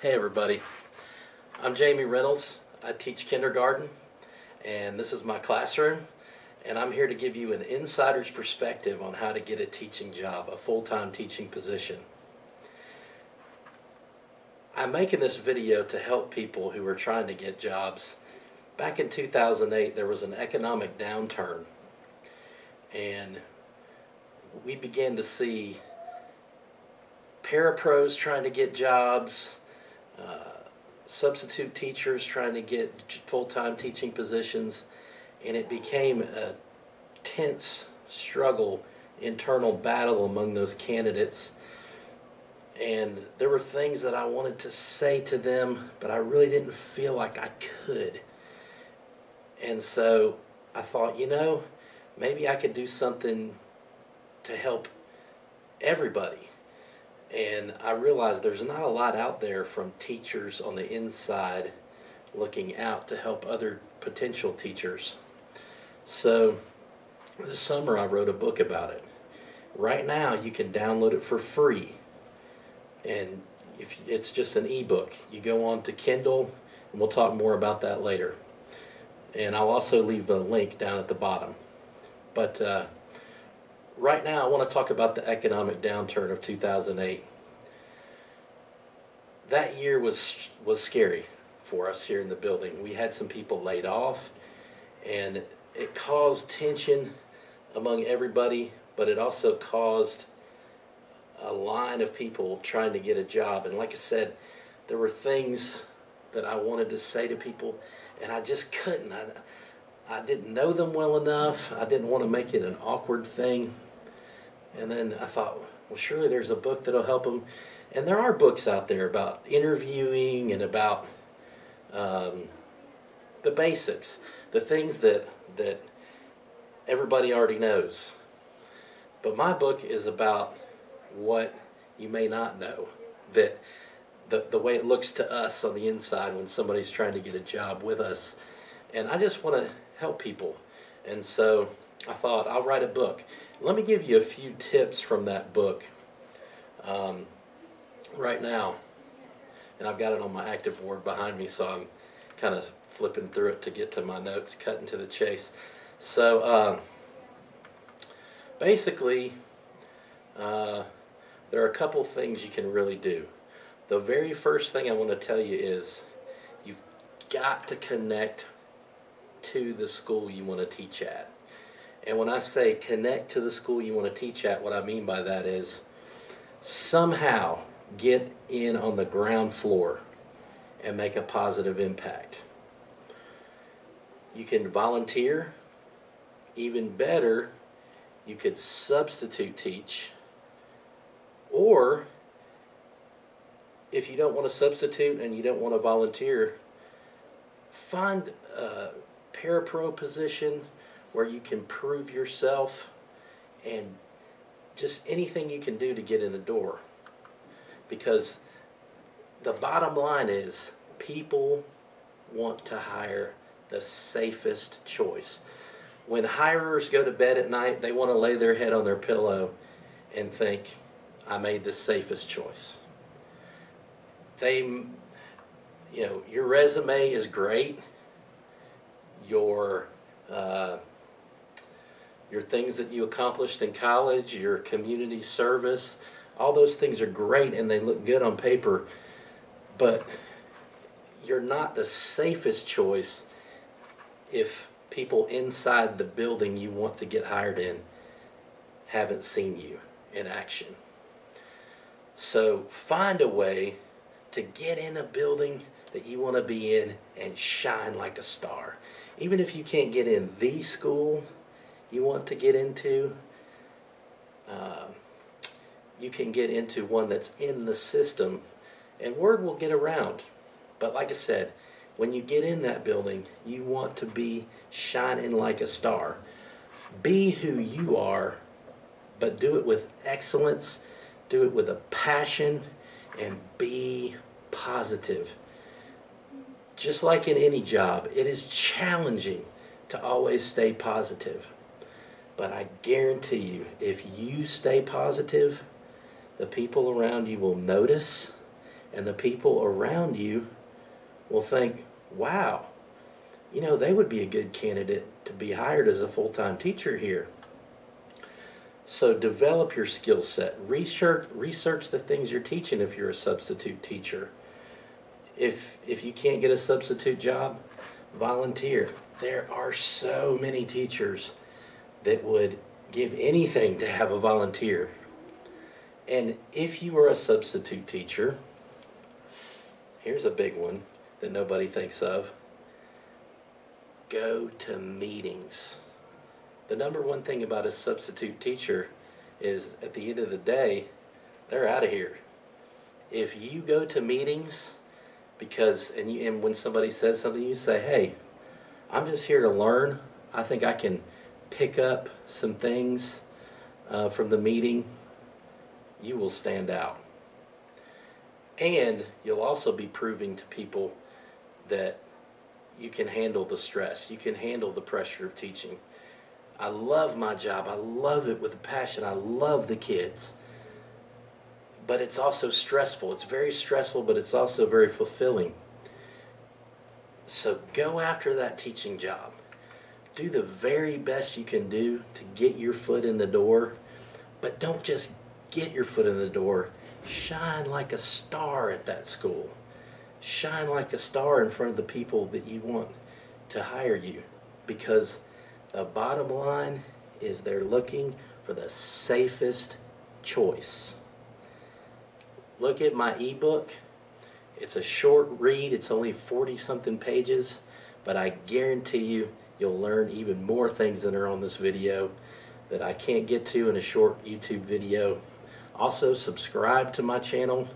Hey everybody, I'm Jamie Reynolds. I teach kindergarten and this is my classroom, and I'm here to give you an insider's perspective on how to get a teaching job, a full-time teaching position. I'm making this video to help people who are trying to get jobs. Back in 2008 there was an economic downturn and we began to see parapros trying to get jobs, substitute teachers trying to get full-time teaching positions, and it became a tense struggle, internal battle among those candidates. And there were things that I wanted to say to them, but I really didn't feel like I could. And so I thought, maybe I could do something to help everybody. And I realized there's not a lot out there from teachers on the inside looking out to help other potential teachers. So this summer I wrote a book about it. Right now you can download it for free. And if it's just an ebook, you go on to Kindle, and we'll talk more about that later. And I'll also leave a link down at the bottom. But right now I want to talk about the economic downturn of 2008. That year was scary for us here in the building. We had some people laid off, and it caused tension among everybody, but it also caused a line of people trying to get a job. And like I said, there were things that I wanted to say to people, and I just couldn't. I didn't know them well enough. I didn't want to make it an awkward thing. And then I thought, well, surely there's a book that'll help them. And there are books out there about interviewing and about the basics, the things that everybody already knows. But my book is about what you may not know, that the way it looks to us on the inside when somebody's trying to get a job with us. And I just want to help people. And so I thought I'll write a book. Let me give you a few tips from that book right now. And I've got it on my active board behind me, so I'm kind of flipping through it to get to my notes, cutting to the chase. So basically, there are a couple things you can really do. The very first thing I want to tell you is you've got to connect to the school you want to teach at. And when I say connect to the school you want to teach at, what I mean by that is somehow get in on the ground floor and make a positive impact. You can volunteer. Even better, you could substitute teach. Or if you don't want to substitute and you don't want to volunteer, find a parapro position where you can prove yourself, and just anything you can do to get in the door. Because the bottom line is people want to hire the safest choice. When hirers go to bed at night, they want to lay their head on their pillow and think, I made the safest choice. Your resume is great. Your things that you accomplished in college, your community service, all those things are great and they look good on paper, but you're not the safest choice if people inside the building you want to get hired in haven't seen you in action. So find a way to get in a building that you want to be in and shine like a star. Even if you can't get in the school you want to get into, you can get into one that's in the system, and word will get around. But like I said, when you get in that building, you want to be shining like a star. Be who you are, but do it with excellence, do it with a passion, and be positive. Just like in any job, it is challenging to always stay positive. But I guarantee you, if you stay positive, the people around you will notice and the people around you will think, wow, you know, they would be a good candidate to be hired as a full-time teacher here. So develop your skill set. Research the things you're teaching if you're a substitute teacher. If you can't get a substitute job, volunteer. There are so many teachers that would give anything to have a volunteer. And if you are a substitute teacher, here's a big one that nobody thinks of. Go to meetings. The number one thing about a substitute teacher is at the end of the day, they're out of here. If you go to meetings, and when somebody says something, you say, hey, I'm just here to learn. I think I can pick up some things from the meeting. You will stand out. And you'll also be proving to people that you can handle the stress. You can handle the pressure of teaching. I love my job. I love it with a passion. I love the kids. But it's also stressful. It's very stressful, but it's also very fulfilling. So go after that teaching job. Do the very best you can do to get your foot in the door. But don't just get your foot in the door. Shine like a star at that school. Shine like a star in front of the people that you want to hire you. Because the bottom line is they're looking for the safest choice. Look at my ebook. It's a short read. It's only 40-something pages, but I guarantee you, you'll learn even more things than are on this video that I can't get to in a short YouTube video. Also, subscribe to my channel.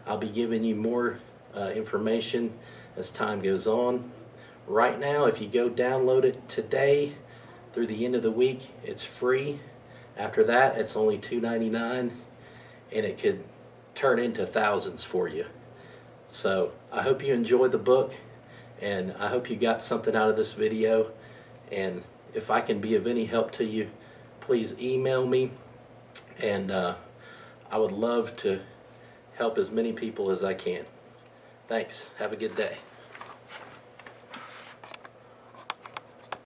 I'll be giving you more information as time goes on. Right now, if you go download it today, through the end of the week, it's free. After that, it's only $2.99, and it could turn into thousands for you. So I hope you enjoyed the book, and I hope you got something out of this video. And if I can be of any help to you, please email me, and I would love to help as many people as I can. Thanks. Have a good day.